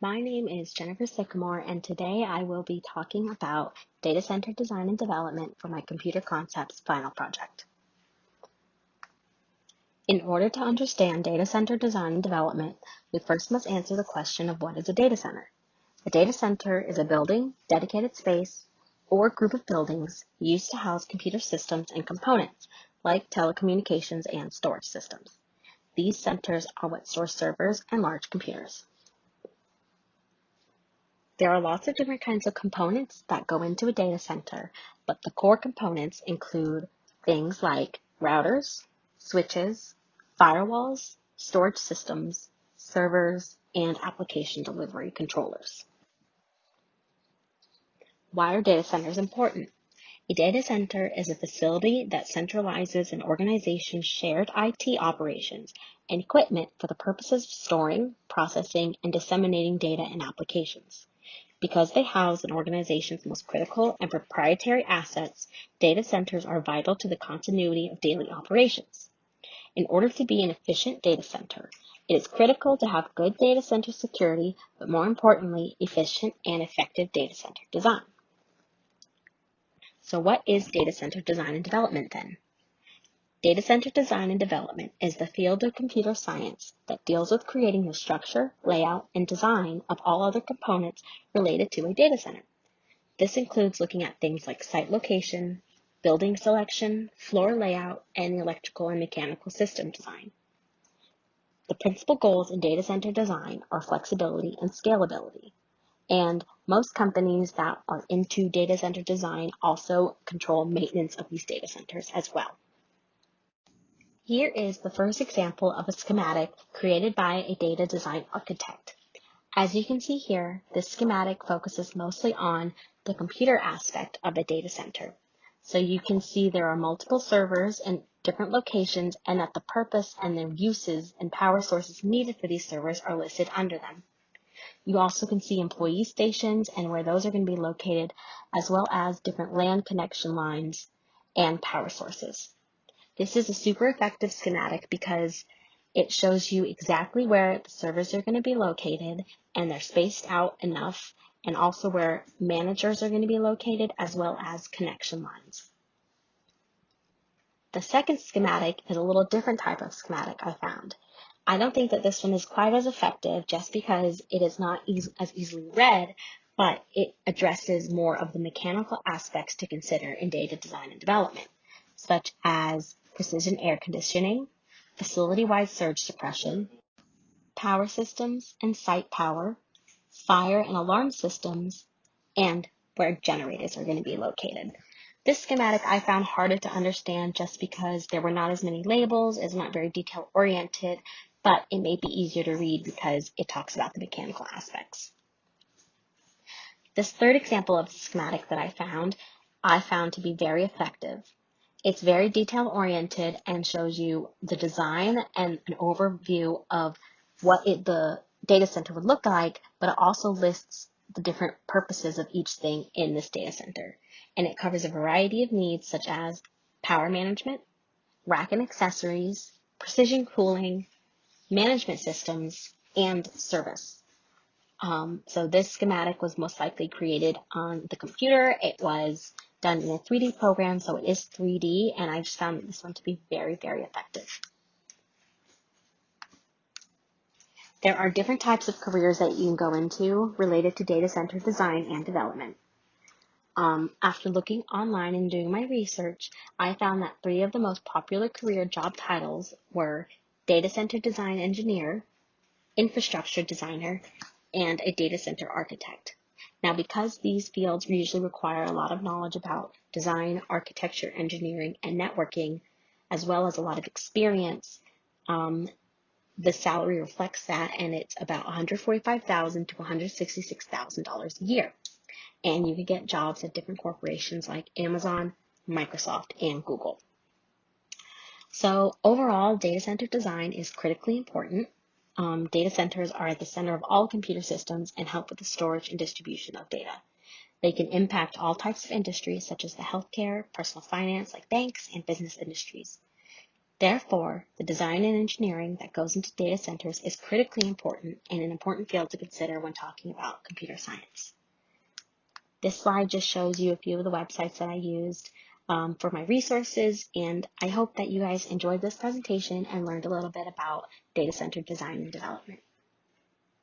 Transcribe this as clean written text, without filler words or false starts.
My name is Jennifer Sycamore, and today I will be talking about data center design and development for my Computer Concepts final project. In order to understand data center design and development, we first must answer the question of what is a data center. A data center is a building, dedicated space, or group of buildings used to house computer systems and components, like telecommunications and storage systems. These centers are what store servers and large computers. There are lots of different kinds of components that go into a data center, but the core components include things like routers, switches, firewalls, storage systems, servers, and application delivery controllers. Why are data centers important? A data center is a facility that centralizes an organization's shared IT operations and equipment for the purposes of storing, processing, and disseminating data and applications. Because they house an organization's most critical and proprietary assets, data centers are vital to the continuity of daily operations. In order to be an efficient data center, it is critical to have good data center security, but more importantly, efficient and effective data center design. So what is data center design and development then? Data center design and development is the field of computer science that deals with creating the structure, layout, and design of all other components related to a data center. This includes looking at things like site location, building selection, floor layout, and electrical and mechanical system design. The principal goals in data center design are flexibility and scalability. And most companies that are into data center design also control maintenance of these data centers as well. Here is the first example of a schematic created by a data design architect. As you can see here, this schematic focuses mostly on the computer aspect of a data center. So you can see there are multiple servers in different locations and that the purpose and their uses and power sources needed for these servers are listed under them. You also can see employee stations and where those are going to be located, as well as different LAN connection lines and power sources. This is a super effective schematic because it shows you exactly where the servers are going to be located and they're spaced out enough, and also where managers are going to be located, as well as connection lines. The second schematic is a little different type of schematic I found. I don't think that this one is quite as effective just because it is not as easily read, but it addresses more of the mechanical aspects to consider in data design and development, such as precision air conditioning, facility-wide surge suppression, power systems and site power, fire and alarm systems, and where generators are going to be located. This schematic I found harder to understand just because there were not as many labels, it's not very detail oriented, but it may be easier to read because it talks about the mechanical aspects. This third example of the schematic that I found to be very effective. It's very detail oriented and shows you the design and an overview of what the data center would look like, but it also lists the different purposes of each thing in this data center. And it covers a variety of needs such as power management, rack and accessories, precision cooling, management systems, and service. So this schematic was most likely created on the computer. It was done in a 3D program, so it is 3D, and I just found this one to be very, very effective. There are different types of careers that you can go into related to data center design and development. After looking online and doing my research, I found that 3 of the most popular career job titles were data center design engineer, infrastructure designer, and a data center architect. Now, because these fields usually require a lot of knowledge about design, architecture, engineering, and networking, as well as a lot of experience, the salary reflects that, and it's about $145,000 to $166,000 a year. And you can get jobs at different corporations like Amazon, Microsoft, and Google. So overall, data center design is critically important. Data centers are at the center of all computer systems and help with the storage and distribution of data. They can impact all types of industries such as the healthcare, personal finance like banks, and business industries. Therefore, the design and engineering that goes into data centers is critically important and an important field to consider when talking about computer science. This slide just shows you a few of the websites that I used for my resources, and I hope that you guys enjoyed this presentation and learned a little bit about data center design and development.